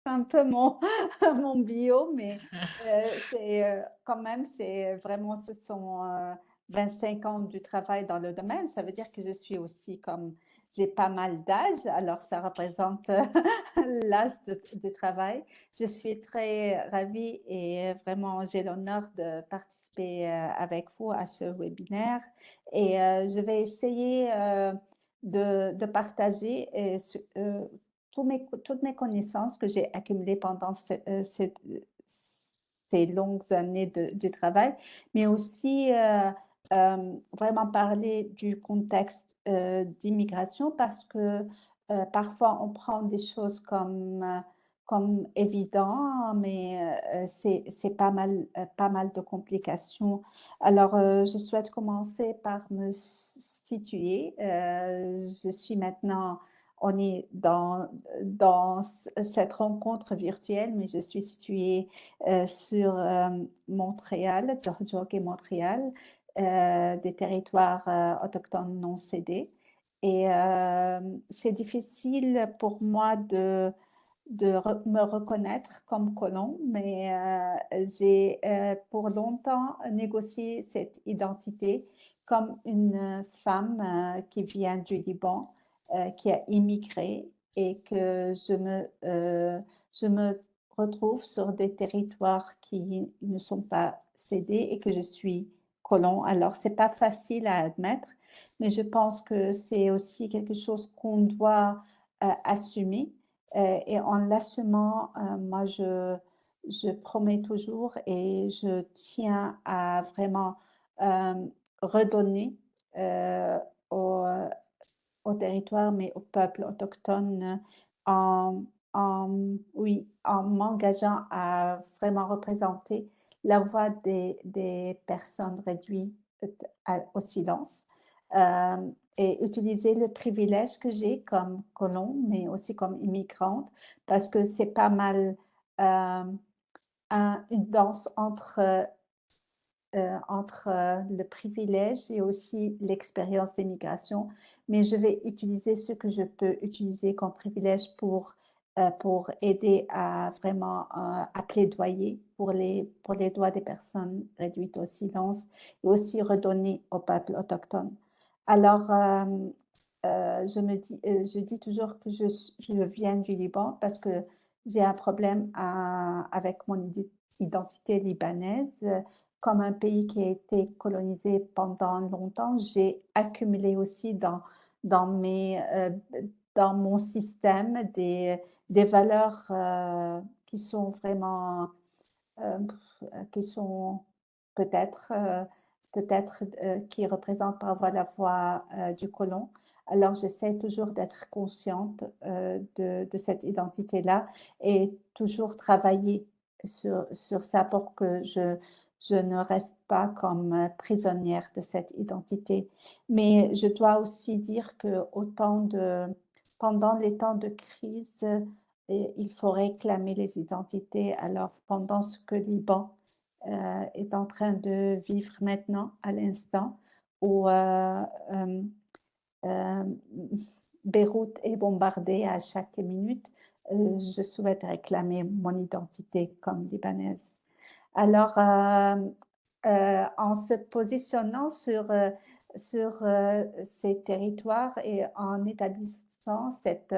un peu mon mon bio, mais c'est, quand même, c'est vraiment ce sont, 25 ans du travail dans le domaine. Ça veut dire que je suis aussi comme j'ai pas mal d'âge, alors ça représente l'âge de travail. Je suis très ravie et vraiment j'ai l'honneur de participer, avec vous à ce webinaire et je vais essayer, de partager, toutes mes connaissances que j'ai accumulées pendant ces longues années de travail, mais aussi, vraiment parler du contexte, d'immigration parce que, parfois on prend des choses comme évident, mais, c'est pas mal de complications. Alors, je souhaite commencer par me situer. Je suis maintenant on est dans cette rencontre virtuelle, mais je suis située, sur, Montréal, Toronto et Montréal, des territoires, autochtones non cédés et c'est difficile pour moi de me reconnaître comme colon, mais j'ai, pour longtemps négocié cette identité comme une femme, qui vient du Liban, qui a immigré et que je me retrouve sur des territoires qui ne sont pas cédés et que je suis colon. Alors c'est pas facile à admettre, mais je pense que c'est aussi quelque chose qu'on doit, assumer. Et en l'assumant, moi je promets toujours et je tiens à vraiment, redonner, heu, au, au territoire, mais au peuple autochtone, en oui, en m'engageant à vraiment représenter la voix des personnes réduites au silence, et utiliser le privilège que j'ai comme colon, mais aussi comme immigrante, parce que c'est pas mal, une danse entre, le privilège et aussi l'expérience d'immigration, mais je vais utiliser ce que je peux utiliser comme privilège pour aider à vraiment, à plaidoyer pour les droits des personnes réduites au silence et aussi redonner au peuple autochtone. Alors, je dis toujours que je viens du Liban parce que j'ai un problème avec mon identité libanaise. Comme un pays qui a été colonisé pendant longtemps, j'ai accumulé aussi dans mes, dans mon système des valeurs, qui sont vraiment, qui sont peut-être, qui représentent parfois la voix, du colon. Alors j'essaie toujours d'être consciente, de cette identité-là et toujours travailler sur ça pour que je ne reste pas comme, prisonnière de cette identité. Mais je dois aussi dire que autant de pendant les temps de crise, il faut réclamer les identités. Alors pendant ce que Liban, est en train de vivre maintenant, à l'instant, où, hem, Beyrouth est bombardée à chaque minute, je souhaite réclamer mon identité comme libanaise. Alors, en se positionnant sur ces territoires et en établissant cette,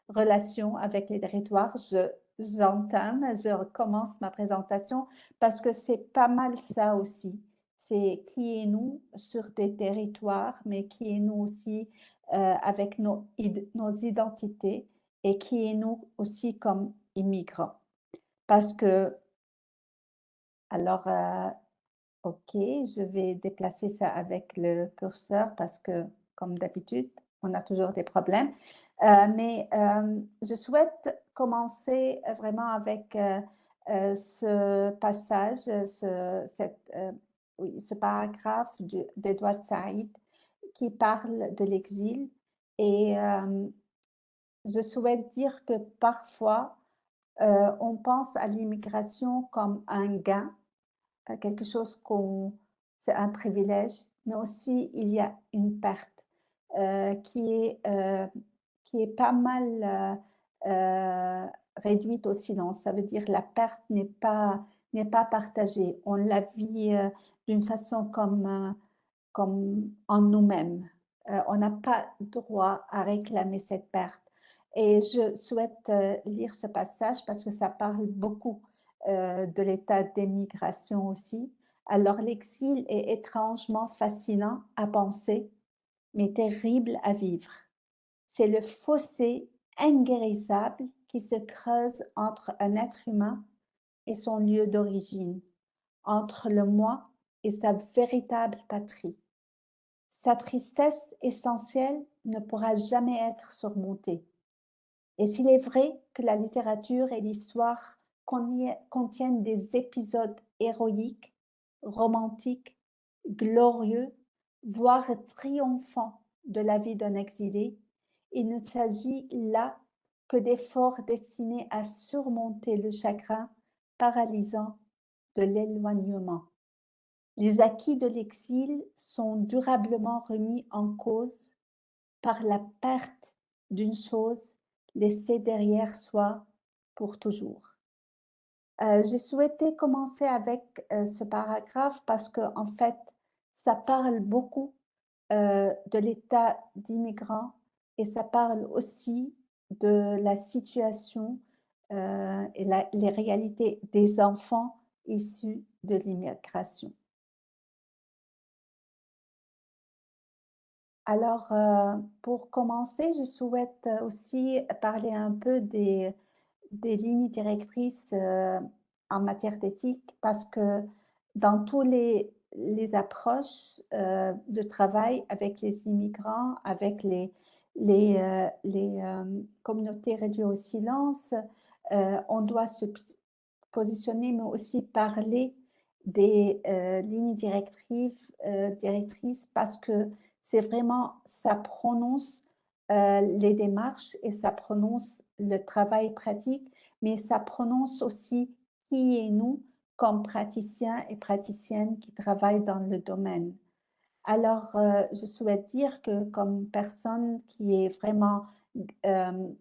relation avec les territoires, je recommence ma présentation parce que c'est pas mal ça aussi. C'est qui est nous sur des territoires, mais qui est nous aussi, avec nos identités et qui est nous aussi comme immigrants. Parce que alors, OK, je vais déplacer ça avec le curseur parce que, comme d'habitude, on a toujours des problèmes. Mais, je souhaite commencer, vraiment avec, ce passage, oui, ce paragraphe d'Edward Said qui parle de l'exil et je souhaite dire que parfois, on pense à l'immigration comme un gain, quelque chose qu'on c'est un privilège, mais aussi il y a une perte, heu, qui est, heu, qui est pas mal, réduite au silence. Ça veut dire la perte n'est pas partagée. On la vit, d'une façon comme en nous-mêmes. On n'a pas droit à réclamer cette perte et je souhaite, lire ce passage parce que ça parle beaucoup, de l'état d'émigration aussi. Alors l'exil est étrangement fascinant à penser, mais terrible à vivre. C'est le fossé inguérissable qui se creuse entre un être humain et son lieu d'origine, entre le moi et sa véritable patrie. Sa tristesse essentielle ne pourra jamais être surmontée. Et s'il est vrai que la littérature et l'histoire contiennent des épisodes héroïques, romantiques, glorieux, voire triomphants de la vie d'un exilé, il ne s'agit là que d'efforts destinés à surmonter le chagrin paralysant de l'éloignement. Les acquis de l'exil sont durablement remis en cause par la perte d'une chose laissée derrière soi pour toujours. J'ai souhaité commencer avec, ce paragraphe parce que en fait, ça parle beaucoup, de l'état d'immigrant et ça parle aussi de la situation, et les réalités des enfants issus de l'immigration. Alors, pour commencer, je souhaite, aussi parler un peu des lignes directrices, en matière d'éthique parce que dans tous les approches, de travail avec les immigrants, avec les communautés réduites au silence, on doit se positionner, mais aussi parler des, lignes directrices parce que c'est vraiment ça prononce, les démarches et ça prononce le travail pratique, mais ça prononce aussi qui est nous comme praticiens et praticiennes qui travaillent dans le domaine. Alors, je souhaite dire que comme personne qui est vraiment, hem,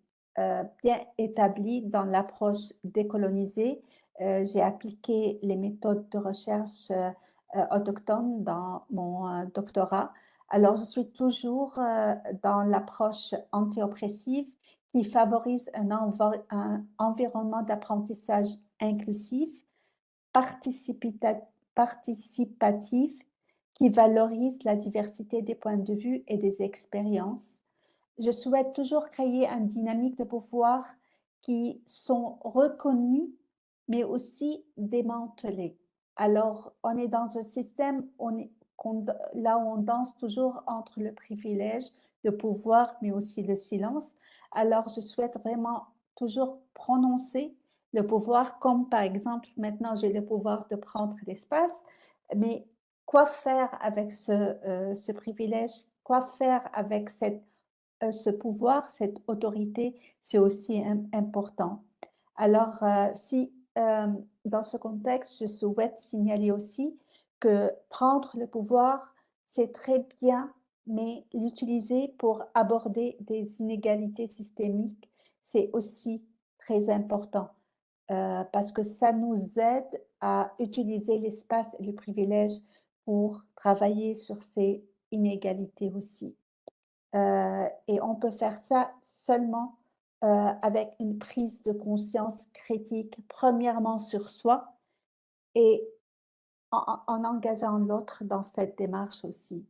bien établie dans l'approche décolonisée, j'ai appliqué les méthodes de recherche, autochtones dans mon, doctorat. Alors je suis toujours, dans l'approche anti-oppressive qui favorise un environnement d'apprentissage inclusif, participita participatif qui valorise la diversité des points de vue et des expériences. Je souhaite toujours créer une dynamique de pouvoir qui sont reconnues, mais aussi démantelées. Alors, on est dans un système là où on danse toujours entre le privilège, le pouvoir, mais aussi le silence. Alors, je souhaite vraiment toujours prononcer le pouvoir, comme par exemple, maintenant j'ai le pouvoir de prendre l'espace, mais quoi faire avec ce privilège? Quoi faire avec ce pouvoir, cette autorité, c'est aussi important. Alors, si dans ce contexte, je souhaite signaler aussi que prendre le pouvoir, c'est très bien, mais l'utiliser pour aborder des inégalités systémiques, c'est aussi très important parce que ça nous aide à utiliser l'espace et le privilège pour travailler sur ces inégalités aussi. Et on peut faire ça seulement, avec une prise de conscience critique, premièrement sur soi et en engageant l'autre dans cette démarche aussi.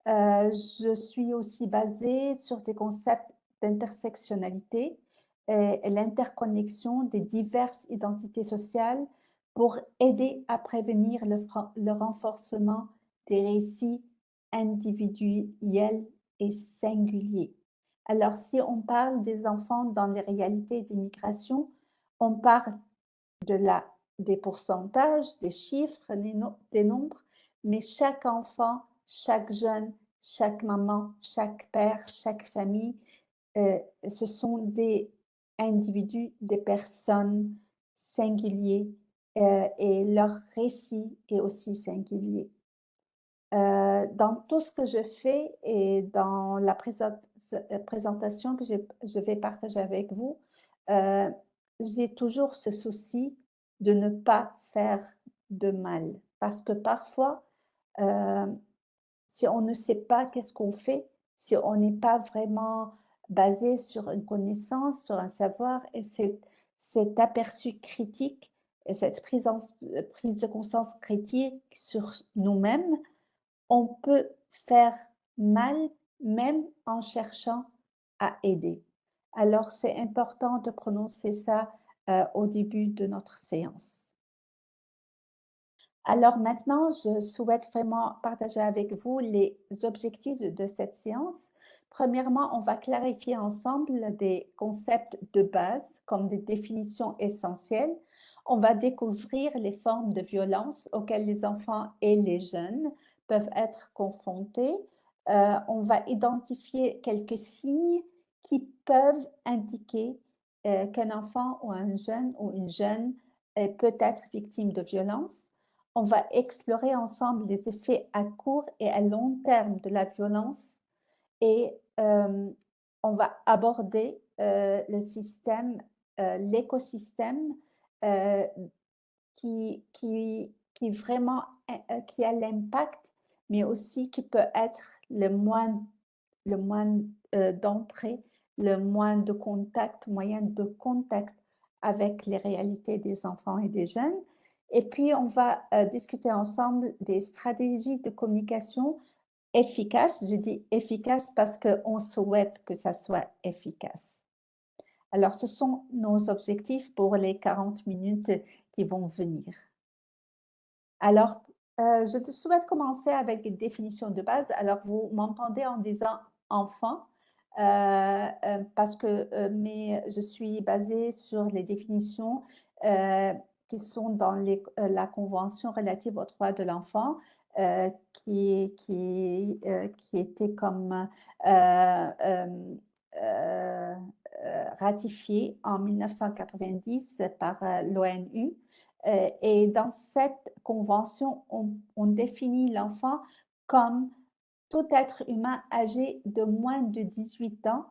Je suis aussi basée sur des concepts d'intersectionnalité et l'interconnexion des diverses identités sociales pour aider à prévenir le renforcement des récits individuels et singuliers. Alors, si on parle des enfants dans les réalités d'immigration, on parle de la des pourcentages, des chiffres, des nombres, mais chaque enfant, chaque jeune, chaque maman, chaque père, chaque famille, ce sont des individus, des personnes singuliers, et leur récit est aussi singulier. Dans tout ce que je fais et dans la présentation que je vais partager avec vous, heu j'ai toujours ce souci de ne pas faire de mal parce que parfois, hem, si on ne sait pas qu'est-ce qu'on fait, si on n'est pas vraiment basé sur une connaissance, sur un savoir et cet aperçu critique et cette prise de conscience critique sur nous-mêmes, on peut faire mal même en cherchant à aider. Alors c'est important de prononcer ça, au début de notre séance. Alors maintenant, je souhaite vraiment partager avec vous les objectifs de cette séance. Premièrement, on va clarifier ensemble des concepts de base comme des définitions essentielles. On va découvrir les formes de violence auxquelles les enfants et les jeunes peuvent être confrontés. On va identifier quelques signes qui peuvent indiquer qu'un enfant ou un jeune ou une jeune peut être victime de violence. On va explorer ensemble les effets à court et à long terme de la violence et on va aborder le système, l'écosystème euh, qui vraiment qui a l'impact, mais aussi qui peut être le moins d'entrée, le moins de contact, moyen de contact avec les réalités des enfants et des jeunes. Et puis, on va discuter ensemble des stratégies de communication efficaces. Je dis efficaces parce qu'on souhaite que ça soit efficace. Alors, ce sont nos objectifs pour les 40 minutes qui vont venir. Alors, je te souhaite commencer avec une définition de base. Alors, vous m'entendez en disant enfant, parce que mais je suis basée sur les définitions qui sont dans la Convention relative aux droits de l'enfant, qui était comme euh, ratifiée en 1990 par l'ONU. Et dans cette convention, on définit l'enfant comme tout être humain âgé de moins de 18 ans,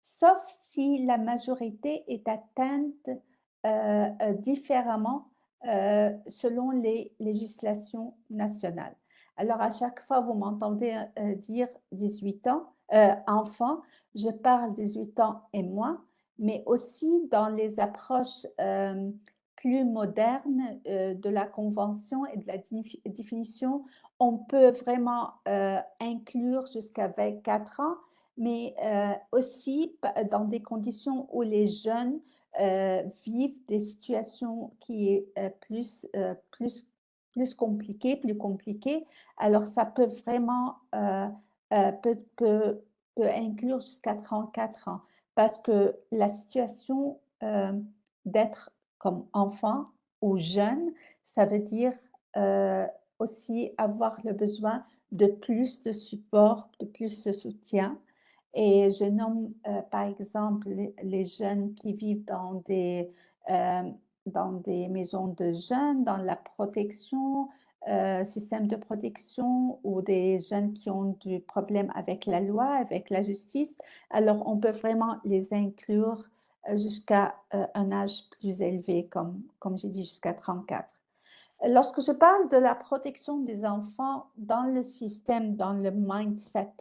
sauf si la majorité est atteinte différemment selon les législations nationales. Alors, à chaque fois, vous m'entendez dire 18 ans, enfant, je parle 18 ans et moins, mais aussi dans les approches plus moderne de la convention et de la définition, on peut vraiment inclure jusqu'à 24 ans, mais aussi dans des conditions où les jeunes vivent des situations qui est plus compliquées, plus compliquées. Alors, ça peut vraiment peut inclure jusqu'à 34 ans parce que la situation d'être comme enfant ou jeune, ça veut dire aussi avoir le besoin de plus de support, de plus de soutien. Et je nomme par exemple les jeunes qui vivent dans des maisons de jeunes, dans la protection, système de protection ou des jeunes qui ont du problème avec la loi, avec la justice. Alors, on peut vraiment les inclure jusqu'à un âge plus élevé, comme j'ai dit, jusqu'à 34. Lorsque je parle de la protection des enfants dans le système, dans le mindset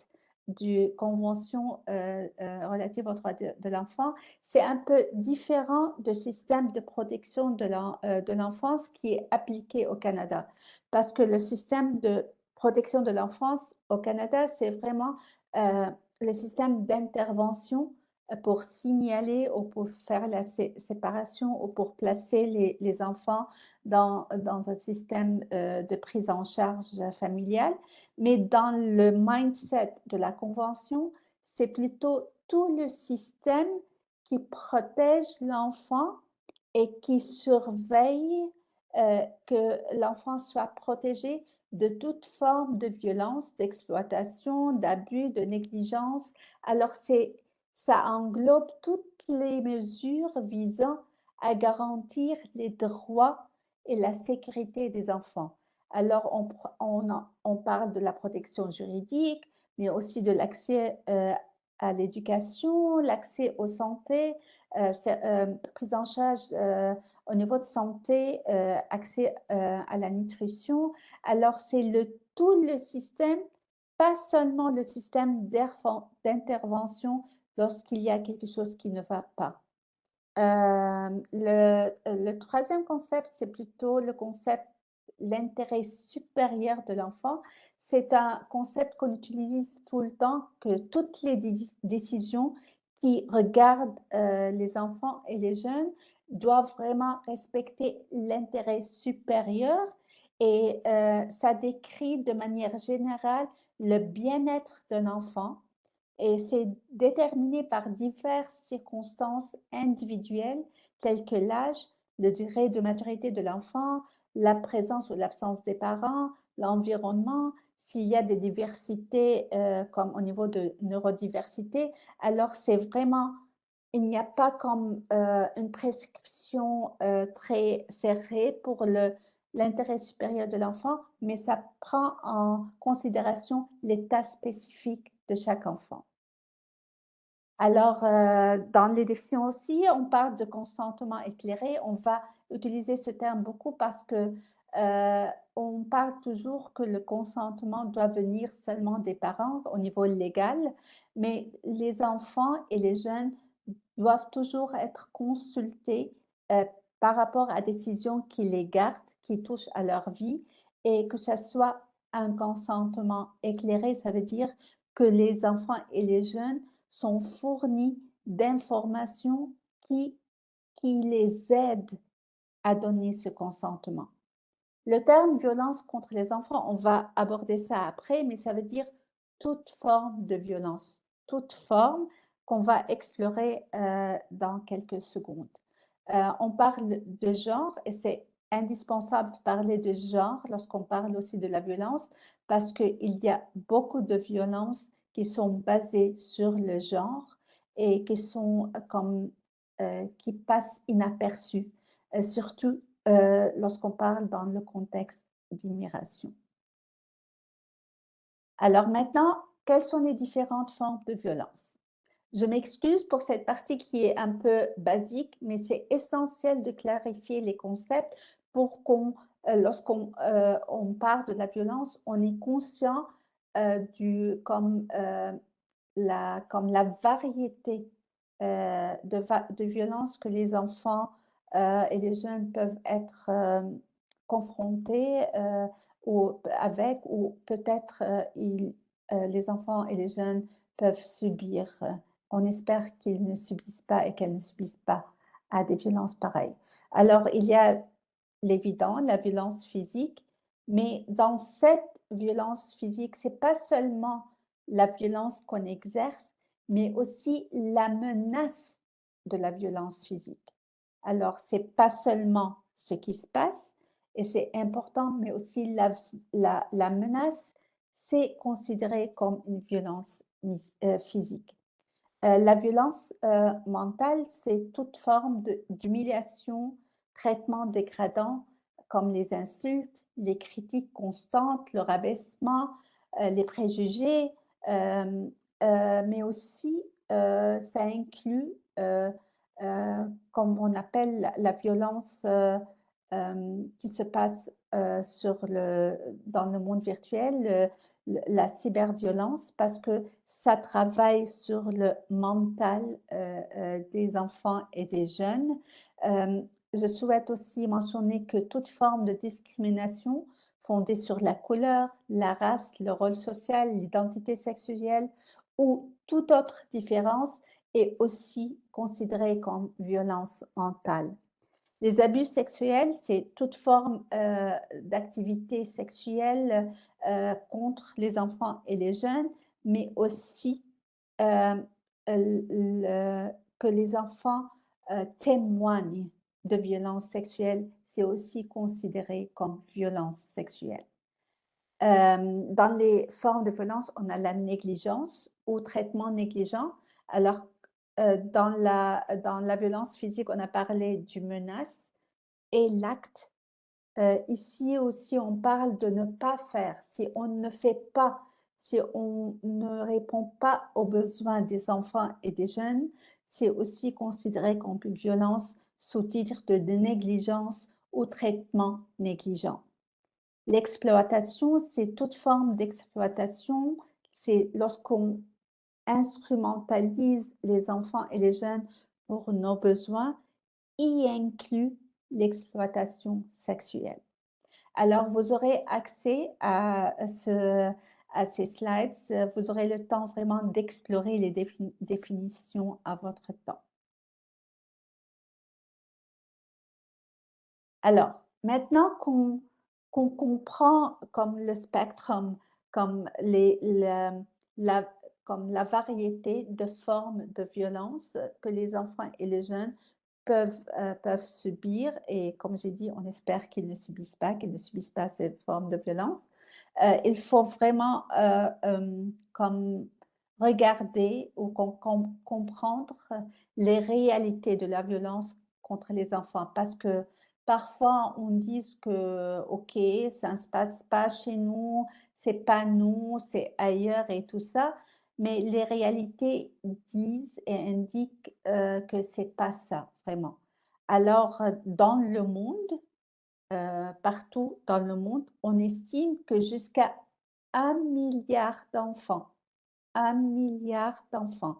du convention relative aux droits de l'enfant, c'est un peu différent du système de protection de l'enfance qui est appliqué au Canada. Parce que le système de protection de l'enfance au Canada, c'est vraiment euh, le système d'intervention pour signaler ou pour faire la séparation ou pour placer les enfants dans un système de prise en charge familiale. Mais dans le mindset de la Convention, c'est plutôt tout le système qui protège l'enfant et qui surveille que l'enfant soit protégé de toute forme de violence, d'exploitation, d'abus, de négligence. Alors, ça englobe toutes les mesures visant à garantir les droits et la sécurité des enfants. Alors, on parle de la protection juridique, mais aussi de l'accès à l'éducation, l'accès aux santé, prise en charge au niveau de santé, accès à la nutrition. Alors, c'est tout le système, pas seulement le système d'intervention lorsqu'il y a quelque chose qui ne va pas. Le troisième concept, c'est plutôt le concept l'intérêt supérieur de l'enfant. C'est un concept qu'on utilise tout le temps, que toutes les décisions qui regardent les enfants et les jeunes doivent vraiment respecter l'intérêt supérieur et ça décrit de manière générale le bien-être d'un enfant et c'est déterminé par diverses circonstances individuelles telles que l'âge, le degré de maturité de l'enfant, la présence ou l'absence des parents, l'environnement, s'il y a des diversités comme au niveau de neurodiversité. Alors c'est vraiment, il n'y a pas comme une prescription très serrée pour l'intérêt supérieur de l'enfant, mais ça prend en considération l'état spécifique de chaque enfant. Alors, dans les définitions aussi, on parle de consentement éclairé. On va utiliser ce terme beaucoup parce que on parle toujours que le consentement doit venir seulement des parents au niveau légal, mais les enfants et les jeunes doivent toujours être consultés par rapport à des décisions qui les gardent, qui touchent à leur vie, et que ce soit un consentement éclairé, ça veut dire que les enfants et les jeunes sont fournis d'informations qui les aident à donner ce consentement. Le terme violence contre les enfants, on va aborder ça après, mais ça veut dire toute forme de violence, toute forme qu'on va explorer dans quelques secondes. On parle de genre et c'est indispensable de parler de genre lorsqu'on parle aussi de la violence parce qu'il y a beaucoup de violences qui sont basées sur le genre et qui sont qui passent inaperçues, surtout lorsqu'on parle dans le contexte d'immigration. Alors maintenant, quelles sont les différentes formes de violence? Je m'excuse pour cette partie qui est un peu basique, mais c'est essentiel de clarifier les concepts pour lorsqu'on on parle de la violence, on est conscient comme la variété de violences que les enfants et les jeunes peuvent être confrontés avec, ou peut-être les enfants et les jeunes peuvent subir. On espère qu'ils ne subissent pas et qu'elles ne subissent pas à des violences pareilles. Alors, il y a l'évident, la violence physique, mais dans cette violence physique, c'est pas seulement la violence qu'on exerce, mais aussi la menace de la violence physique. Alors, c'est pas seulement ce qui se passe, et c'est important, mais aussi la menace, c'est considéré comme une violence physique. La violence mentale, c'est toute forme d'humiliation, traitement dégradant, comme les insultes, les critiques constantes, le rabaissement, les préjugés, euh, mais aussi ça inclut, comme on appelle la violence qui se passe dans le monde virtuel, la cyberviolence, parce que ça travaille sur le mental des enfants et des jeunes. Euh, je souhaite aussi mentionner que toute forme de discrimination fondée sur la couleur, la race, le rôle social, l'identité sexuelle ou toute autre différence est aussi considérée comme violence mentale. Les abus sexuels, c'est toute forme d'activité sexuelle contre les enfants et les jeunes, mais aussi euh, que les enfants témoignent de violences sexuelles, c'est aussi considéré comme violence sexuelle. Dans les formes de violence, on a la négligence ou traitement négligent. Alors, dans la violence physique, on a parlé du menace et l'acte. Ici aussi, on parle de ne pas faire. Si on ne fait pas si on ne répond pas aux besoins des enfants et des jeunes, c'est aussi considéré comme une violence sous titre de négligence ou traitement négligent. L'exploitation, c'est toute forme d'exploitation, c'est lorsqu'on instrumentalise les enfants et les jeunes pour nos besoins, y inclut l'exploitation sexuelle. Alors, vous aurez accès à ces slides. Vous aurez le temps vraiment d'explorer les définitions à votre temps. Alors, maintenant qu'on comprend comme le spectrum, comme la, comme la variété de formes de violence que les enfants et les jeunes peuvent subir, et comme j'ai dit, on espère qu'ils ne subissent pas cette forme de violence. Il faut vraiment comme regarder ou comprendre les réalités de la violence contre les enfants, parce que parfois on dit que ok, ça ne se passe pas chez nous, c'est pas nous, c'est ailleurs et tout ça, mais les réalités disent et indiquent que c'est pas ça vraiment. Alors dans le monde, partout dans le monde, on estime que jusqu'à 1 milliard d'enfants, 1 milliard d'enfants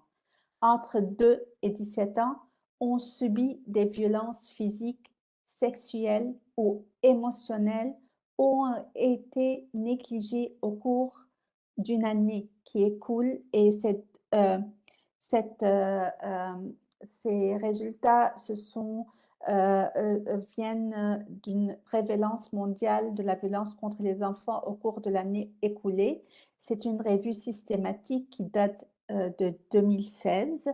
entre 2 et 17 ans ont subi des violences physiques, sexuelles ou émotionnelles ou ont été négligés au cours d'une année qui écoule, et cette, ces résultats viennent d'une prévalence mondiale de la violence contre les enfants au cours de l'année écoulée. C'est une revue systématique qui date de 2016.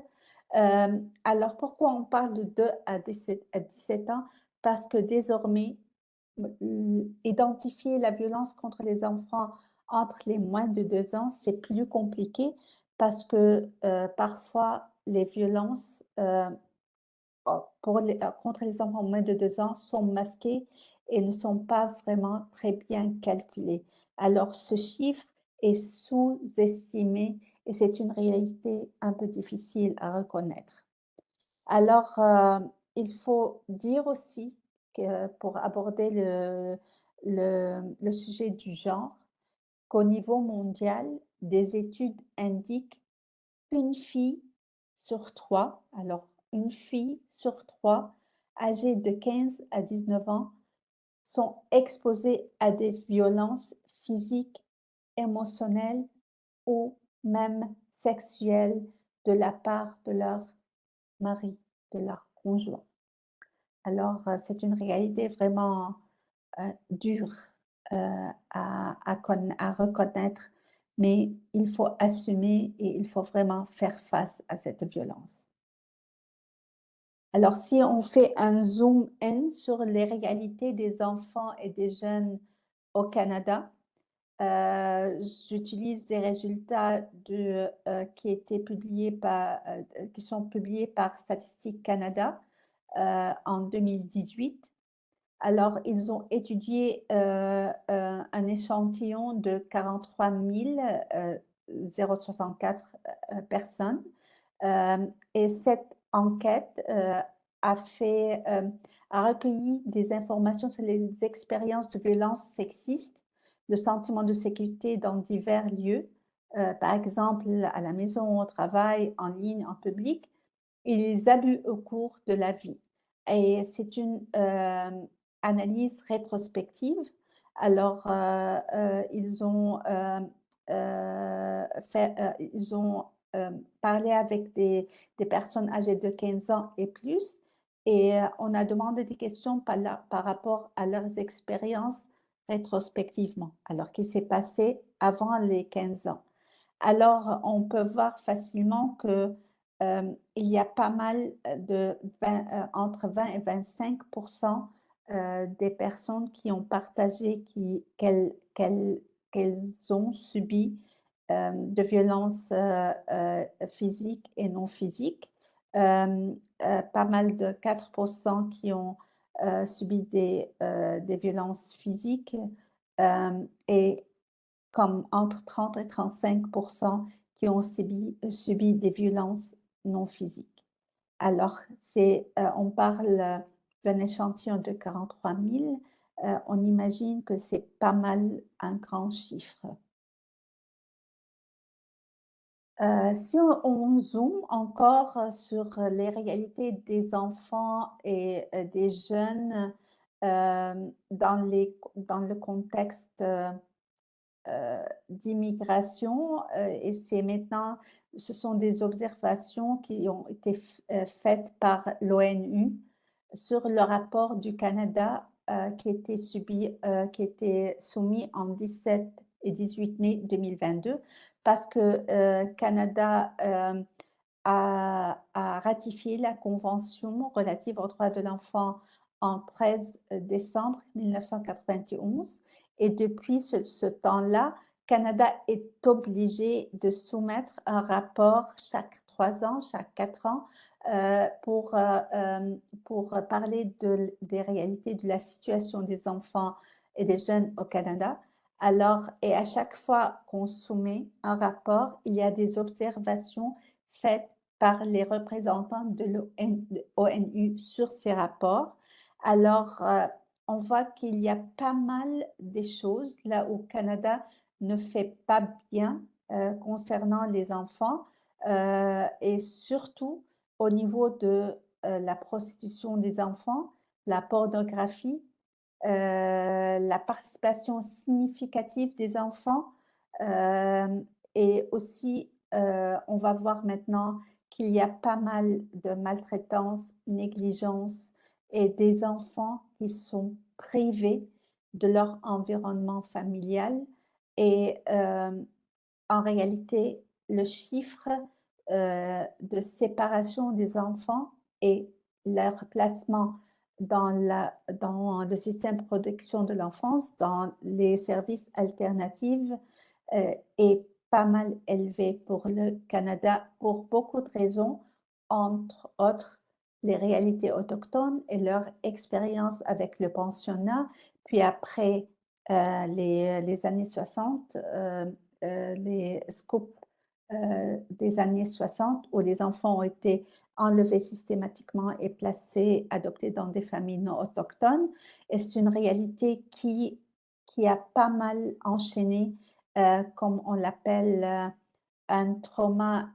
Alors pourquoi on parle de 2 à 17 ans? Parce que désormais, identifier la violence contre les enfants entre les moins de 2 ans, c'est plus compliqué parce que, parfois les violences, contre les enfants moins de 2 ans sont masquées et ne sont pas vraiment très bien calculées. Alors ce chiffre est sous-estimé et c'est une réalité un peu difficile à reconnaître. Alors, il faut dire aussi que pour aborder le sujet du genre, qu'au niveau mondial, des études indiquent une fille sur 3, alors une fille sur 3 âgée de 15 à 19 ans sont exposées à des violences physiques, émotionnelles ou même sexuelles de la part de leur mari, de leur conjoint. Alors, c'est une réalité vraiment dure à reconnaître, mais il faut assumer et il faut vraiment faire face à cette violence. Alors, si on fait un zoom in sur les réalités des enfants et des jeunes au Canada, j'utilise des résultats qui sont publiés par Statistique Canada en 2018. Alors, ils ont étudié un échantillon de 43 064 personnes. Et cette enquête a recueilli des informations sur les expériences de violence sexiste, le sentiment de sécurité dans divers lieux, par exemple à la maison, au travail, en ligne, en public, et les abus au cours de la vie. Et c'est une analyse rétrospective. Alors, ils ont parlé avec des personnes âgées de 15 ans et plus, et on a demandé des questions par rapport à leurs expériences rétrospectivement, alors qui s'est passé avant les 15 ans. Alors, on peut voir facilement que il y a pas mal entre 20 et 25 des personnes qui ont partagé qu'elles ont subi de violences physiques et non physiques. Pas mal de 4 qui ont subi des violences physiques, et comme entre 30 et 35 qui ont subi des violences non physiques. Alors on parle, d'un échantillon de 43 000, on imagine que c'est pas mal un grand chiffre. Si on zoome encore, sur, les réalités des enfants et des jeunes, dans le contexte, d'immigration, et c'est maintenant ce sont des observations qui ont été faites par l'ONU sur le rapport du Canada, qui était soumis en 17 et 18 mai 2022 parce que, Canada, a ratifié la convention relative aux droits de l'enfant en 13 décembre 1991 et depuis ce temps-là, Canada est obligé de soumettre un rapport chaque 3 ans, chaque 4 ans, pour parler des réalités de la situation des enfants et des jeunes au Canada. Alors et à chaque fois qu'on soumet un rapport, il y a des observations faites par les représentants de l'ONU sur ces rapports. Alors, on voit qu'il y a pas mal des choses là où Canada ne fait pas bien, concernant les enfants, et surtout au niveau de, la prostitution des enfants, la pornographie, la participation significative des enfants, et aussi, on va voir maintenant qu'il y a pas mal de maltraitance, négligence et des enfants qui sont privés de leur environnement familial et en réalité, le chiffre, de séparation des enfants et leur placement dans le système de protection de l'enfance, dans les services alternatifs, est pas mal élevé pour le Canada pour beaucoup de raisons, entre autres les réalités autochtones et leur expérience avec le pensionnat. Puis après, les années 60, les scoops, des années 60 où les enfants ont été enlevés systématiquement et placés, adoptés dans des familles non autochtones et c'est une réalité qui a pas mal enchaîné, comme on l'appelle, un trauma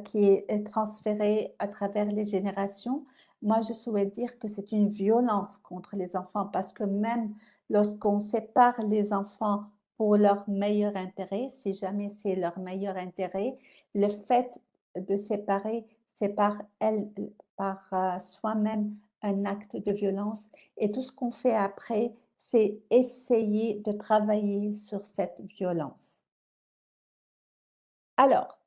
qui est transféré à travers les générations. Moi, je souhaite dire que c'est une violence contre les enfants parce que même lorsqu'on sépare les enfants pour leur meilleur intérêt, si jamais c'est leur meilleur intérêt, le fait de séparer, c'est par soi-même un acte de violence et tout ce qu'on fait après, c'est essayer de travailler sur cette violence. Alors,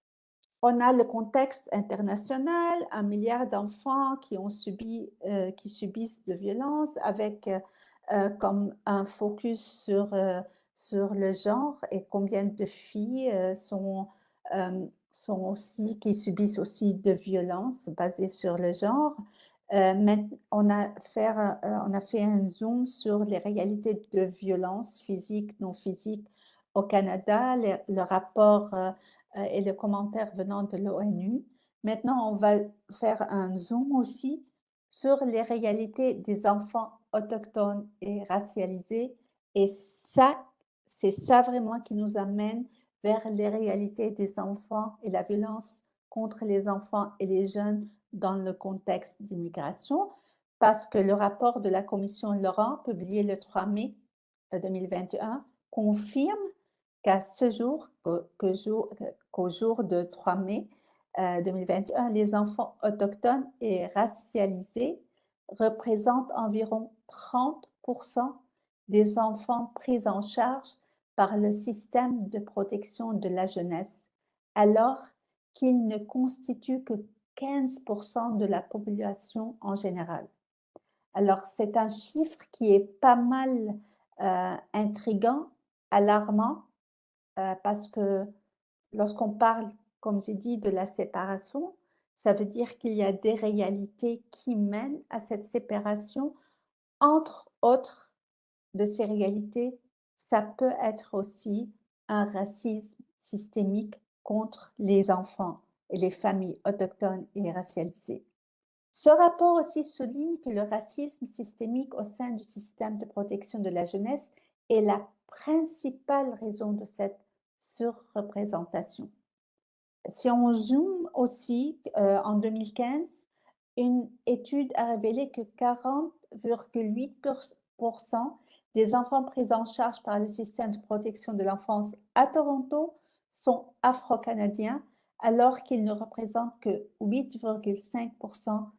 on a le contexte international, 1 milliard d'enfants qui subissent de violences avec, comme un focus sur le genre et combien de filles, sont aussi qui subissent aussi de violences basées sur le genre. Maint on a fait un zoom sur les réalités de violences physiques, non physiques au Canada, le rapport, et le commentaire venant de l'ONU. Maintenant, on va faire un zoom aussi sur les réalités des enfants autochtones et racialisés. Et ça, c'est ça vraiment qui nous amène vers les réalités des enfants et la violence contre les enfants et les jeunes dans le contexte d'immigration, parce que le rapport de la commission Laurent, publié le 3 mai 2021, confirme qu'à ce jour, qu'au jour de 3 mai 2021, les enfants autochtones et racialisés représentent environ 30 des enfants pris en charge par le système de protection de la jeunesse, alors qu'ils ne constituent que 15 de la population en général. Alors, c'est un chiffre qui est pas mal intriguant, alarmant, parce que lorsqu'on parle, comme j'ai dit, de la séparation, ça veut dire qu'il y a des réalités qui mènent à cette séparation, entre autres de ces réalités, ça peut être aussi un racisme systémique contre les enfants et les familles autochtones et racialisées. Ce rapport aussi souligne que le racisme systémique au sein du système de protection de la jeunesse est la principale raison de cette surreprésentation. Si on zoome aussi, en 2015, une étude a révélé que 40,8% des enfants pris en charge par le système de protection de l'enfance à Toronto sont afro-canadiens, alors qu'ils ne représentent que 8,5%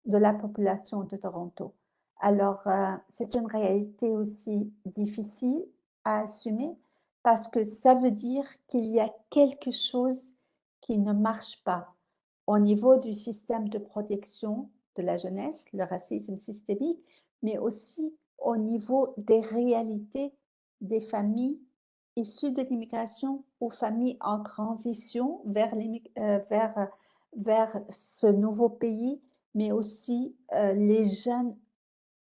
de la population de Toronto. Alors, c'est une réalité aussi difficile à assumer parce que ça veut dire qu'il y a quelque chose qui ne marche pas au niveau du système de protection de la jeunesse, le racisme systémique, mais aussi au niveau des réalités des familles issues de l'immigration ou familles en transition vers ce nouveau pays, mais aussi les jeunes,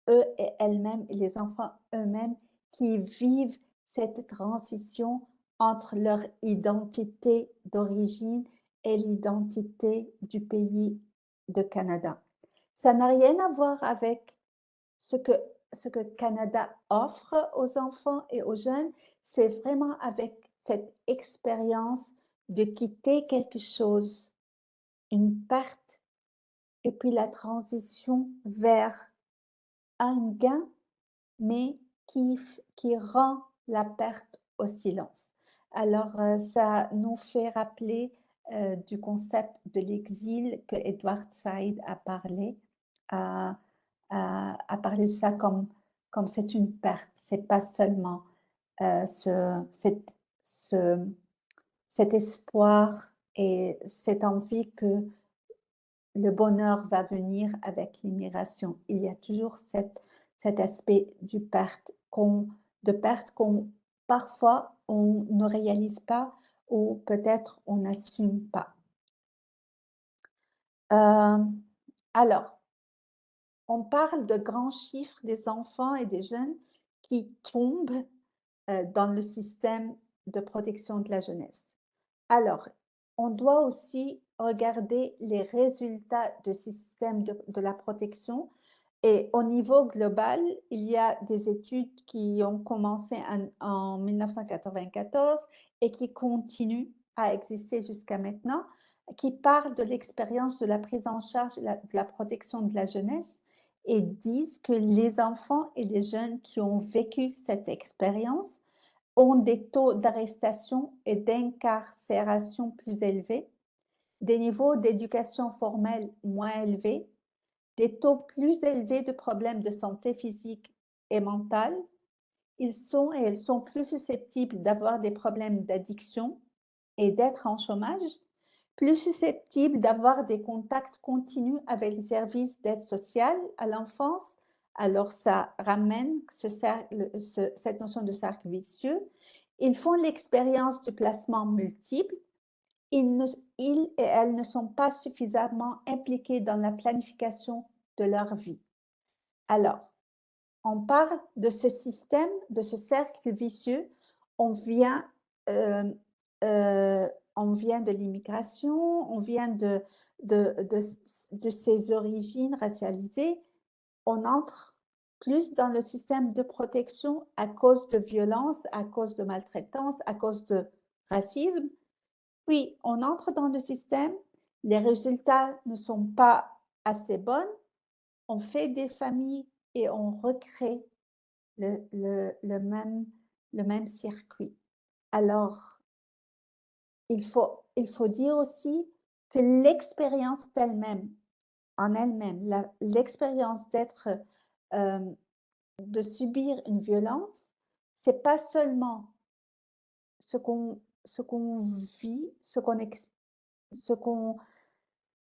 eux et elles-mêmes, et les enfants eux-mêmes qui vivent cette transition entre leur identité d'origine et l'identité du pays de Canada. Ça n'a rien à voir avec ce que, ce que Canada offre aux enfants et aux jeunes, c'est vraiment avec cette expérience de quitter quelque chose, une perte, et puis la transition vers un gain, mais qui rend la perte au silence. Alors, ça nous fait rappeler du concept de l'exil que Edward Said a parlé, a parlé de ça comme c'est une perte. C'est pas seulement ce, cet espoir et cette envie que le bonheur va venir avec l'immigration. Il y a toujours cet aspect de perte qu'on parfois on ne réalise pas ou peut-être on n'assume pas. Euh, alors, on parle de grands chiffres des enfants et des jeunes qui tombent dans le système de protection de la jeunesse. Alors, on doit aussi regarder les résultats du système de la protection. Et au niveau global, il y a des études qui ont commencé en 1994 et qui continuent à exister jusqu'à maintenant, qui parlent de l'expérience de la prise en charge de la protection de la jeunesse et disent que les enfants et les jeunes qui ont vécu cette expérience ont des taux d'arrestation et d'incarcération plus élevés, des niveaux d'éducation formelle moins élevés, des taux plus élevés de problèmes de santé physique et mentale. Ils sont et elles sont plus susceptibles d'avoir des problèmes d'addiction et d'être en chômage, plus susceptibles d'avoir des contacts continus avec les services d'aide sociale à l'enfance. Alors, ça ramène cette notion de cercle vicieux. Ils font l'expérience du placement multiple. Ils et elles ne sont pas suffisamment impliqués dans la planification de leur vie. Alors, on parle de ce système, de ce cercle vicieux. On vient, euh, euh, on vient de l'immigration, on vient de ses origines racialisées. On entre plus dans le système de protection à cause de violences, à cause de maltraitance, à cause de racisme. Puis, on entre dans le système, les résultats ne sont pas assez bons, on fait des familles et on recrée le même circuit. Alors, il faut dire aussi que l'expérience elle-même, en elle-même, l'expérience de subir une violence, c'est pas seulement ce qu'on vit, ce qu'on,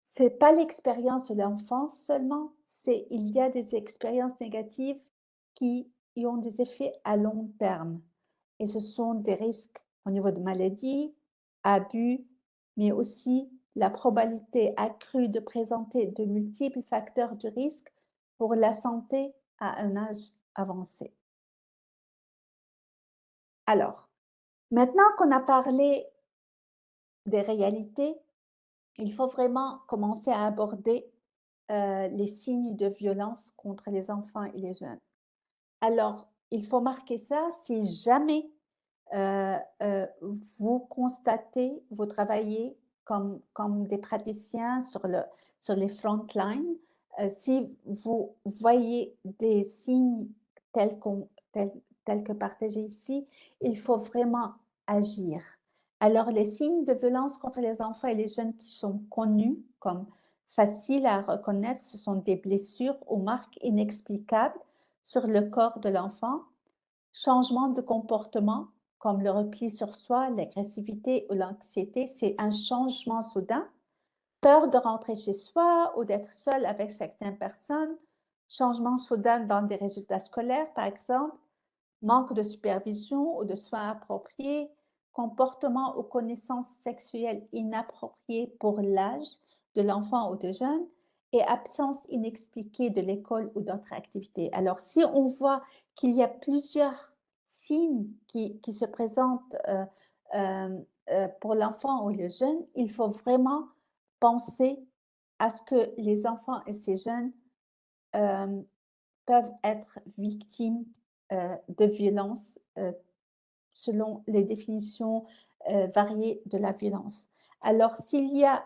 c'est pas l'expérience de l'enfance seulement, il y a des expériences négatives qui y ont des effets à long terme. Et ce sont des risques au niveau de maladies, abus, mais aussi la probabilité accrue de présenter de multiples facteurs de risque pour la santé à un âge avancé. Alors, maintenant qu'on a parlé des réalités, il faut vraiment commencer à aborder, les signes de violence contre les enfants et les jeunes. Alors, il faut marquer ça si jamais, heu vous constatez, vous travaillez comme des praticiens sur les front lines, si vous voyez des signes tels qu'on tels tels que partagés ici, il faut vraiment agir. Alors les signes de violence contre les enfants et les jeunes qui sont connus comme faciles à reconnaître, ce sont des blessures ou marques inexplicables sur le corps de l'enfant, changement de comportement comme le repli sur soi, l'agressivité ou l'anxiété, c'est un changement soudain. Peur de rentrer chez soi ou d'être seul avec certaines personnes, changement soudain dans des résultats scolaires, par exemple, manque de supervision ou de soins appropriés, comportement ou connaissances sexuelles inappropriées pour l'âge de l'enfant ou de jeune, et absence inexpliquée de l'école ou d'autres activités. Alors, si on voit qu'il y a plusieurs signes qui se présentent pour l'enfant ou le jeune, il faut vraiment penser à ce que les enfants et ces jeunes euh, peuvent être victimes de violences selon les définitions variées de la violence. Alors, s'il y a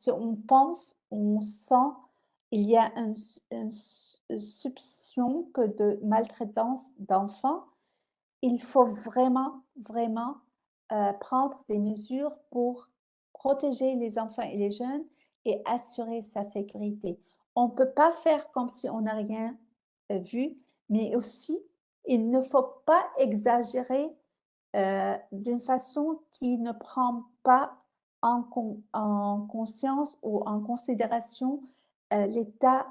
si on pense, on sent, il y a une soupçon que de maltraitance d'enfants, il faut vraiment, vraiment prendre des mesures pour protéger les enfants et les jeunes et assurer sa sécurité. On ne peut pas faire comme si on n'a rien vu, mais aussi, il ne faut pas exagérer d'une façon qui ne prend pas en conscience ou en considération l'état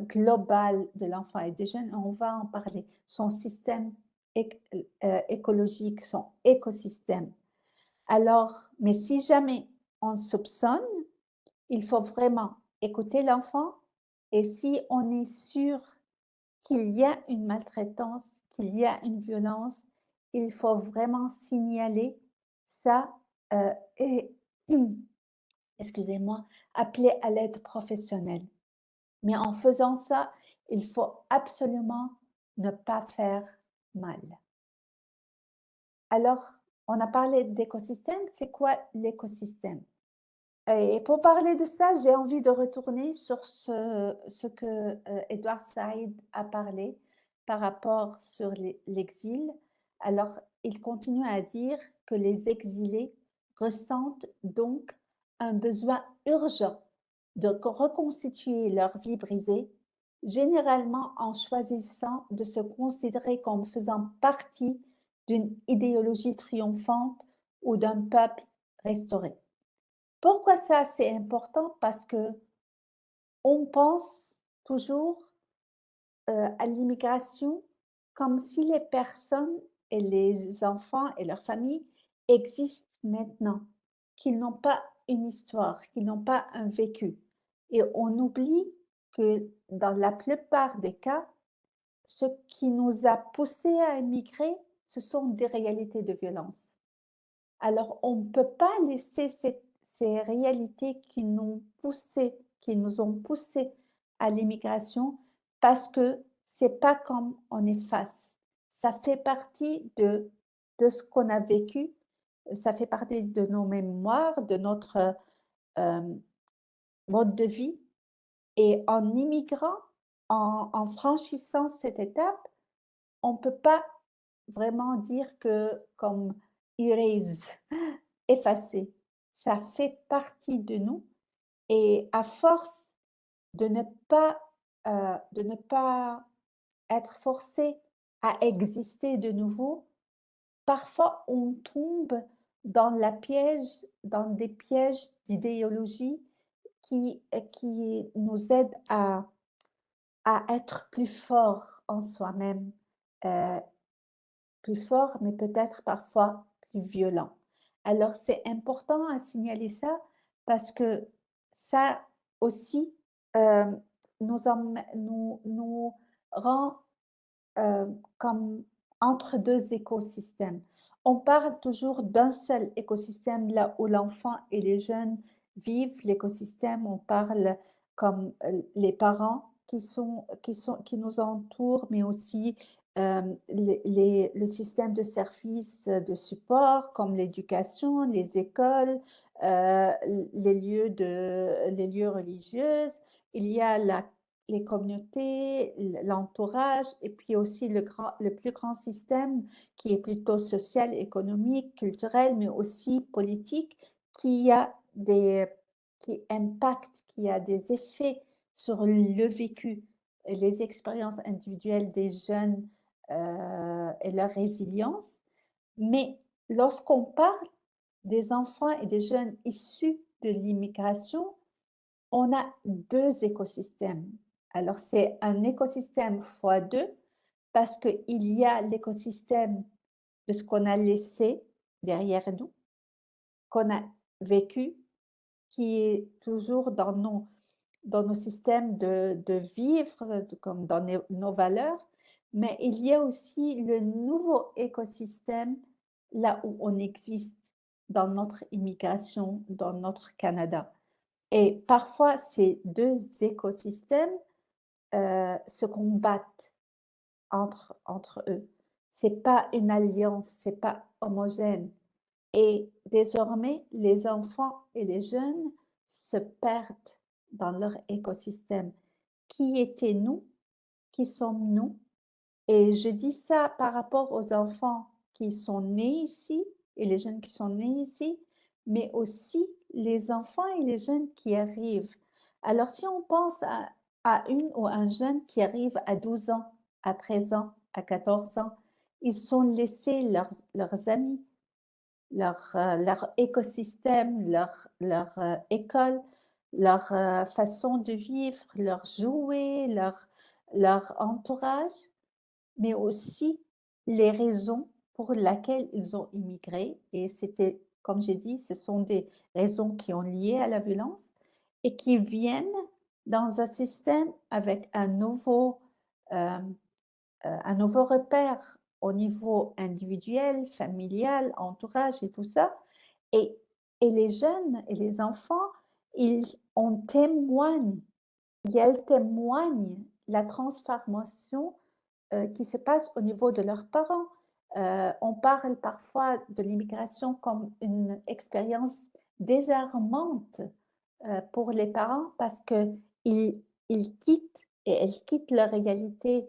global de l'enfant et des jeunes. On va en parler. Son système écologique, son écosystème. Alors, mais si jamais on soupçonne, il faut vraiment écouter l'enfant et si on est sûr qu'il y a une maltraitance, qu'il y a une violence, il faut vraiment signaler ça et, excusez-moi, appeler à l'aide professionnelle. Mais en faisant ça, il faut absolument ne pas faire mal. Alors, on a parlé d'écosystème. C'est quoi l'écosystème? Et pour parler de ça, j'ai envie de retourner sur ce que Edward Said a parlé par rapport sur l'exil. Alors, il continue à dire que les exilés ressentent donc un besoin urgent de reconstituer leur vie brisée, généralement en choisissant de se considérer comme faisant partie d'une idéologie triomphante ou d'un peuple restauré. Pourquoi ça, c'est important? Parce que on pense toujours, à l'immigration comme si les personnes et les enfants et leurs familles existent maintenant, qu'ils n'ont pas une histoire, qu'ils n'ont pas un vécu et on oublie que dans la plupart des cas, ce qui nous a poussés à émigrer, ce sont des réalités de violence. Alors, on ne peut pas laisser ces réalités qui nous ont poussés à l'immigration parce que c'est pas comme on efface. Ça fait partie de ce qu'on a vécu, ça fait partie de nos mémoires, de notre mode de vie. Et en immigrant, en franchissant cette étape, on ne peut pas vraiment dire que comme erase, effacer. Ça fait partie de nous et à force de ne pas, de ne pas être forcé à exister de nouveau, parfois on tombe dans des pièges d'idéologie qui nous aident à être plus forts en soi-même, heu, plus fort, mais peut-être parfois plus violent. Alors c'est important à signaler ça parce que ça aussi, hem, nous rend, comme entre 2 écosystèmes. On parle toujours d'un seul écosystème, là où l'enfant et les jeunes vivent l'écosystème. On parle comme, les parents qui nous entourent, mais aussi, le système de services, de support comme l'éducation, les écoles, les lieux religieuses. Il y a les communautés, l'entourage et puis aussi le plus grand système qui est plutôt social, économique, culturel, mais aussi politique, qui a des, qui impacte, qui a des effets sur le vécu et les expériences individuelles des jeunes et leur résilience. Mais lorsqu'on parle des enfants et des jeunes issus de l'immigration, on a 2 écosystèmes. Alors, c'est un écosystème fois 2 parce qu'il y a l'écosystème de ce qu'on a laissé derrière nous, qu'on a vécu, qui est toujours dans nos systèmes de vivre, comme dans nos valeurs, mais il y a aussi le nouveau écosystème là où on existe dans notre immigration, dans notre Canada. Et parfois, ces 2 écosystèmes, se combattent entre eux. C'est pas une alliance, c'est pas homogène et désormais, les enfants et les jeunes se perdent dans leur écosystème. Qui étaient-nous? Qui sommes-nous? Et je dis ça par rapport aux enfants qui sont nés ici et les jeunes qui sont nés ici, mais aussi les enfants et les jeunes qui arrivent. Alors, si on pense à une ou un jeune qui arrive à 12 ans, à 13 ans, à 14 ans, ils sont laissés leurs amis, leur écosystème, leur école, leur façon de vivre, leurs jouets, leur entourage, mais aussi les raisons pour lesquelles ils ont immigré. Et c'était, comme j'ai dit, ce sont des raisons qui ont lié à la violence et qui viennent dans un système avec euh, un nouveau repère au niveau individuel, familial, entourage et tout ça. Et, et les jeunes et les enfants, on témoigne, elles témoignent la transformation qui se passe au niveau de leurs parents. On parle parfois de l'immigration comme une expérience désarmante pour les parents parce qu'ils quittent et elles quittent leur réalité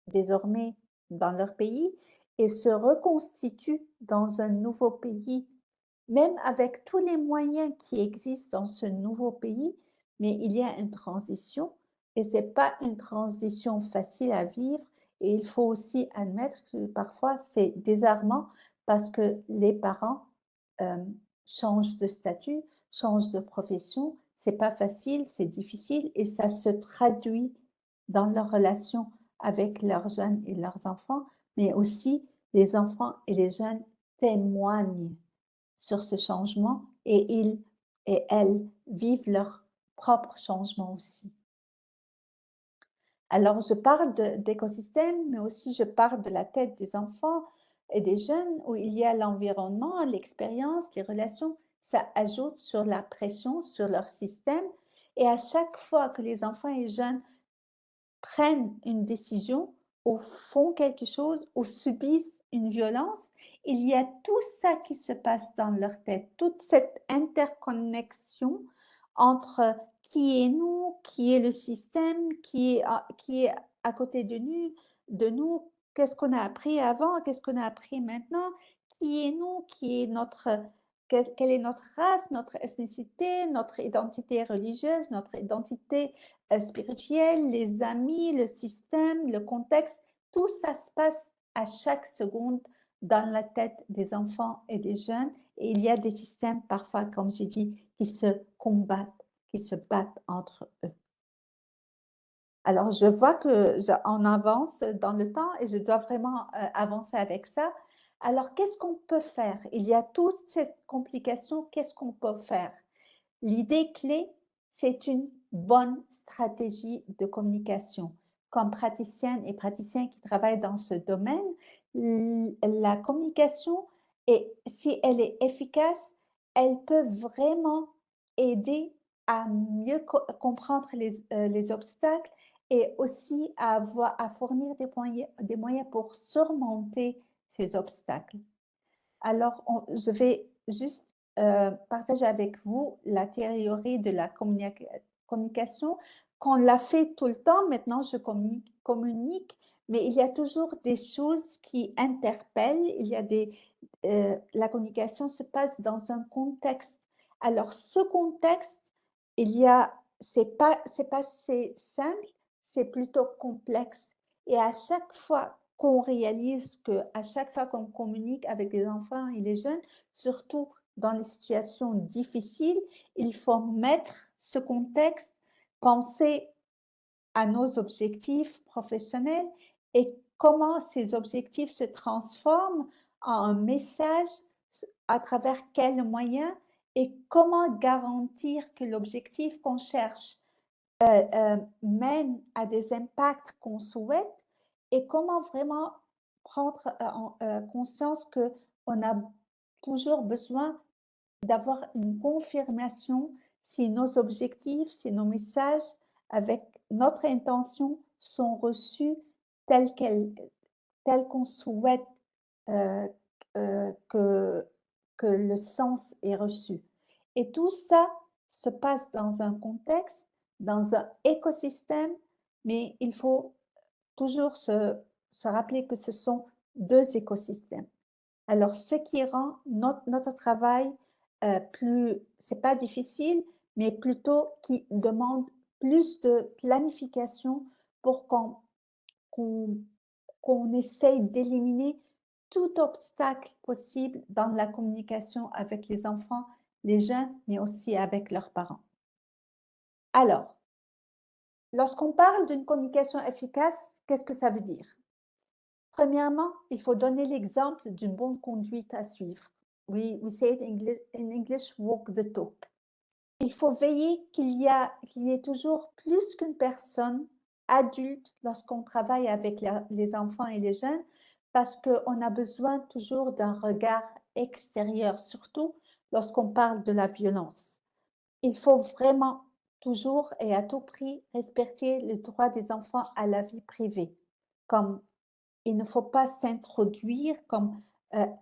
désormais dans leur pays et se reconstituent dans un nouveau pays, même avec tous les moyens qui existent dans ce nouveau pays, mais il y a une transition et ce n'est pas une transition facile à vivre et il faut aussi admettre que parfois c'est désarmant parce que les parents euh, changent de statut, changent de profession, c'est pas facile, c'est difficile et ça se traduit dans leur relation avec leurs jeunes et leurs enfants, mais aussi les enfants et les jeunes témoignent sur ce changement et ils et elles vivent leur propre changement aussi. Alors, je parle d'écosystème, mais aussi je parle de la tête des enfants et des jeunes où il y a l'environnement, l'expérience, les relations. Ça ajoute sur la pression, sur leur système. Et à chaque fois que les enfants et jeunes prennent une décision ou font quelque chose ou subissent une violence, il y a tout ça qui se passe dans leur tête, toute cette interconnexion entre qui est nous, qui est le système, qui est à côté de nous, qu'est-ce qu'on a appris avant, qu'est-ce qu'on a appris maintenant, qui est nous, qui est quelle est notre race, notre ethnicité, notre identité religieuse, notre identité spirituelle, les amis, le système, le contexte, tout ça se passe à chaque seconde dans la tête des enfants et des jeunes. Et il y a des systèmes parfois, comme j'ai dit, qui se combattent, qui se battent entre eux. Alors, je vois qu'on avance dans le temps et je dois vraiment avancer avec ça. Alors, qu'est-ce qu'on peut faire? Il y a toute cette complication, qu'est-ce qu'on peut faire? L'idée clé, c'est une bonne stratégie de communication. comme praticienne et praticiens qui travaillent dans ce domaine, la communication, et si elle est efficace, elle peut vraiment aider à mieux comprendre les obstacles et aussi à fournir des moyens pour surmonter ces obstacles. Alors, je vais juste partager avec vous la théorie de la communication. Qu'on l'a fait tout le temps, maintenant je communique, mais il y a toujours des choses qui interpellent. La communication se passe dans un contexte. Alors, ce contexte, c'est pas assez simple, c'est plutôt complexe. Et à chaque fois qu'on réalise que, à chaque fois qu'on communique avec les enfants et les jeunes, surtout dans les situations difficiles, il faut mettre ce contexte, penser à nos objectifs professionnels et comment ces objectifs se transforment en un message, à travers quels moyens, et comment garantir que l'objectif qu'on cherche mène à des impacts qu'on souhaite, et comment vraiment prendre conscience qu'on a toujours besoin d'avoir une confirmation si nos objectifs, si nos messages avec notre intention sont reçus tels qu'on souhaite euh, que, le sens est reçu. Et tout ça se passe dans un contexte, dans un écosystème, mais il faut toujours se rappeler que ce sont deux écosystèmes. Alors, ce qui rend notre travail c'est pas difficile, mais plutôt qui demande plus de planification pour qu'on essaye d'éliminer tout obstacle possible dans la communication avec les enfants, les jeunes, mais aussi avec leurs parents. Alors, lorsqu'on parle d'une communication efficace, qu'est-ce que ça veut dire? Premièrement, il faut donner l'exemple d'une bonne conduite à suivre. We say it in English, walk the talk. Il faut veiller qu'il y ait toujours plus qu'une personne adulte lorsqu'on travaille avec les enfants et les jeunes, parce qu'on a besoin toujours d'un regard extérieur, surtout lorsqu'on parle de la violence. Il faut vraiment toujours et à tout prix respecter le droit des enfants à la vie privée, comme il ne faut pas s'introduire, comme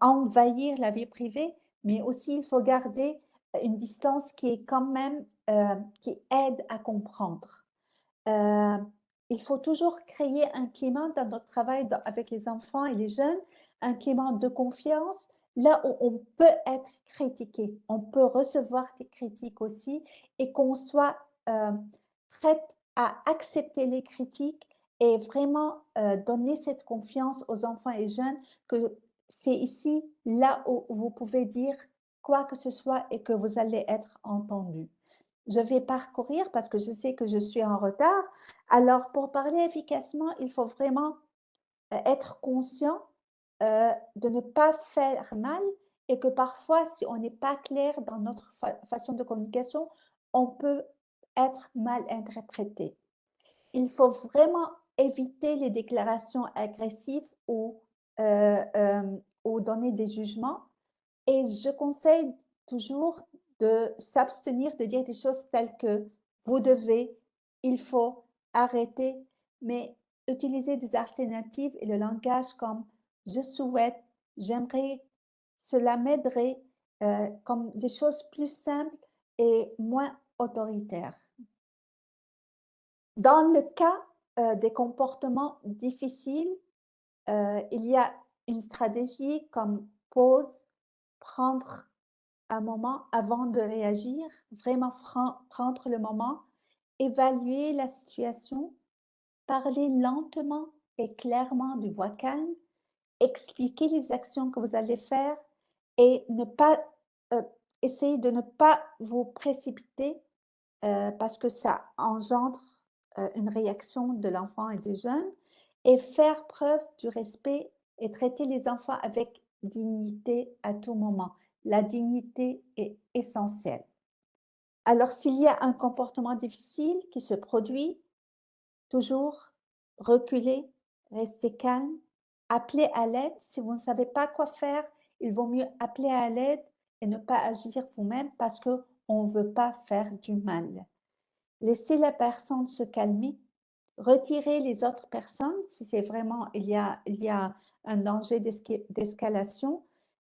envahir la vie privée, mais aussi il faut garder une distance qui est quand même, qui aide à comprendre. Euh, il faut toujours créer un climat dans notre travail avec les enfants et les jeunes, un climat de confiance, là où on peut être critiqué, on peut recevoir des critiques aussi, et qu'on soit prête à accepter les critiques et vraiment donner cette confiance aux enfants et jeunes que c'est ici, là où vous pouvez dire quoi que ce soit et que vous allez être entendu. Je vais parcourir parce que je sais que je suis en retard. Alors, pour parler efficacement, il faut vraiment être conscient de ne pas faire mal, et que parfois, si on n'est pas clair dans notre façon de communication, on peut être mal interprété. Il faut vraiment éviter les déclarations agressives ou donner des jugements. Et je conseille toujours de s'abstenir de dire des choses telles que vous devez, il faut, arrêter, mais utiliser des alternatives et le langage comme je souhaite, j'aimerais, cela m'aiderait, comme des choses plus simples et moins autoritaires. Dans le cas des comportements difficiles, il y a une stratégie comme pause, prendre un moment avant de réagir, vraiment prendre le moment, évaluer la situation, parler lentement et clairement de voix calme, expliquer les actions que vous allez faire, et ne pas essayer de ne pas vous précipiter parce que ça engendre une réaction de l'enfant et des jeunes, et faire preuve du respect et traiter les enfants avec dignité à tout moment. La dignité est essentielle. Alors, s'il y a un comportement difficile qui se produit, toujours reculez, restez calme, appelez à l'aide. Si vous ne savez pas quoi faire, il vaut mieux appeler à l'aide et ne pas agir vous-même parce qu'on ne veut pas faire du mal. Laissez la personne se calmer, retirez les autres personnes si c'est vraiment il y a un danger d'escalation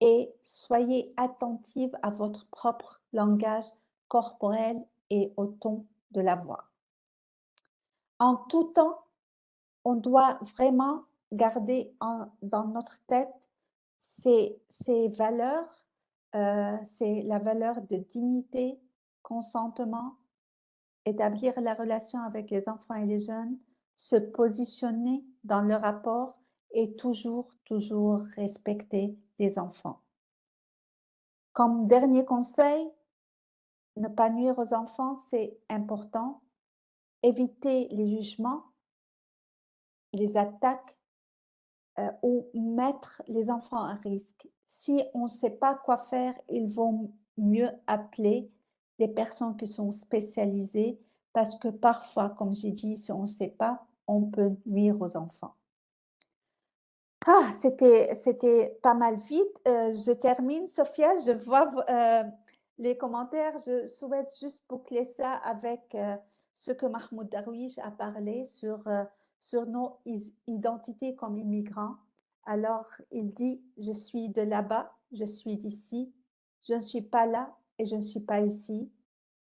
et soyez attentive à votre propre langage corporel et au ton de la voix. En tout temps, on doit vraiment garder dans notre tête ces valeurs, c'est la valeur de dignité, consentement, établir la relation avec les enfants et les jeunes, se positionner dans le rapport et toujours, toujours respecter les enfants. Comme dernier conseil, ne pas nuire aux enfants, c'est important. Éviter les jugements, les attaques ou mettre les enfants à risque. Si on ne sait pas quoi faire, il vaut mieux appeler des personnes qui sont spécialisées parce que parfois, comme j'ai dit, si on ne sait pas, on peut nuire aux enfants. Ah, c'était pas mal vite. Je termine, Sophia. Je vois les commentaires. Je souhaite juste boucler ça avec ce que Mahmoud Darwish a parlé sur nos identités comme immigrants. Alors, il dit, je suis de là-bas, je suis d'ici, je ne suis pas là et je ne suis pas ici.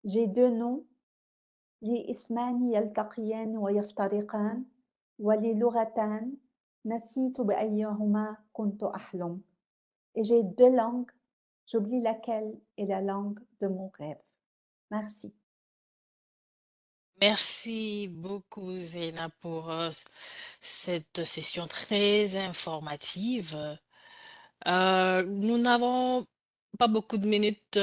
J'ai deux noms, لي اسمان يلتقيان ويفترقان ولي لغتان نسيت بأيهما كنت أحلم. Et j'ai deux langues, j'oublie laquelle est la langue de mon rêve. Merci. Merci beaucoup, Zéna, pour cette session très informative. Nous n'avons pas beaucoup de minutes